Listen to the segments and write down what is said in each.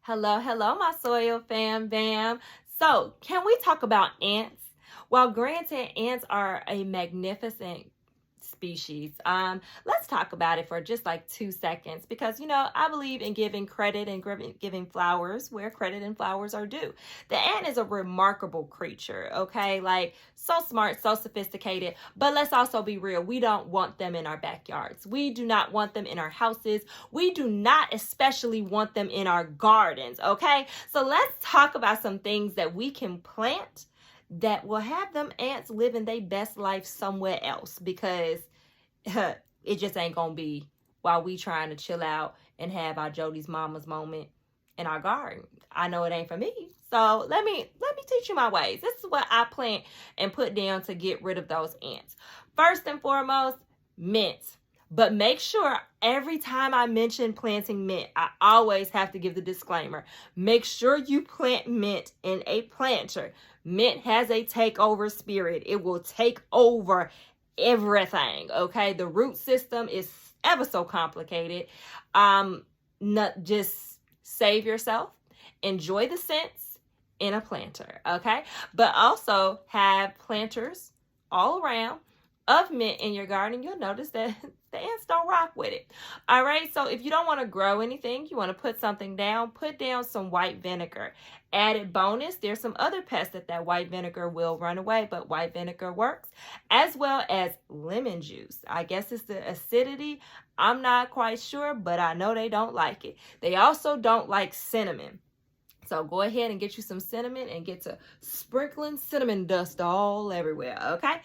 Hello, hello, my soil fam bam. So, can we talk about ants? Well, granted, ants are a magnificent species. Let's talk about it for just like 2 seconds because I believe in giving credit and giving flowers where credit and flowers are due. The ant is a remarkable creature, okay? Like so smart, so sophisticated, but let's also be real. We don't want them in our backyards. We do not want them in our houses. We do not especially want them in our gardens, okay? So let's talk about some things that we can plant that will have them ants living their best life somewhere else, because it just ain't gonna be while we trying to chill out and have our Jody's mama's moment in our garden. I know it ain't for me. So let me teach you my ways. This is what I plant and put down to get rid of those ants. First and foremost, mint. But make sure every time I mention planting mint, I always have to give the disclaimer. Make sure you plant mint in a planter. Mint has a takeover spirit. It will take over everything, okay? The root system is ever so complicated. Not just save yourself. Enjoy the scents in a planter, okay? But also have planters all around of mint in your garden. You'll notice that the ants don't rock with it. All right, so if you don't want to grow anything, you want to put something down, put down some white vinegar. Added bonus, there's some other pests that white vinegar will run away, but white vinegar works, as well as lemon juice. I guess it's the acidity. I'm not quite sure, but I know they don't like it. They also don't like cinnamon. So go ahead and get you some cinnamon and get to sprinkling cinnamon dust all everywhere, okay?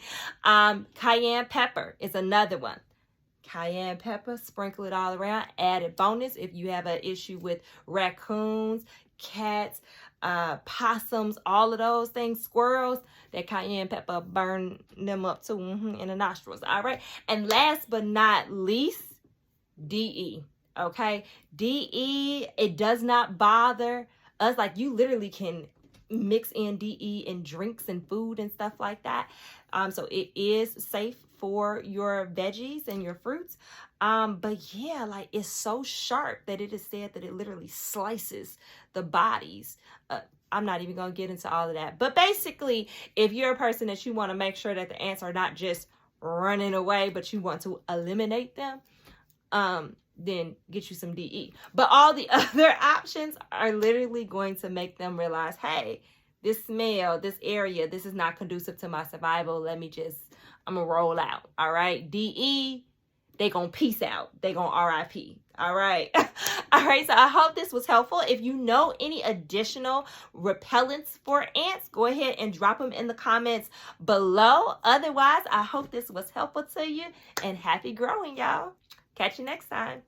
Cayenne pepper is another one. Cayenne pepper, sprinkle it all around. Added bonus if you have an issue with raccoons, cats, possums, all of those things, squirrels, that cayenne pepper burn them up too in the nostrils, all right? And last but not least, DE, okay? DE, it does not bother us. Like, you literally can mix in DE in drinks and food and stuff like that. So it is safe for your veggies and your fruits. But yeah, like, it's so sharp that it is said that it literally slices the bodies. I'm not even going to get into all of that. But basically, if you're a person that you want to make sure that the ants are not just running away, but you want to eliminate them, then get you some DE. But all the other options are literally going to make them realize, hey, this smell, this area, this is not conducive to my survival. I'm gonna roll out. All right. DE, they gonna peace out. They gonna RIP. All right. All right. So I hope this was helpful. If you know any additional repellents for ants, go ahead and drop them in the comments below. Otherwise, I hope this was helpful to you, and happy growing, y'all. Catch you next time.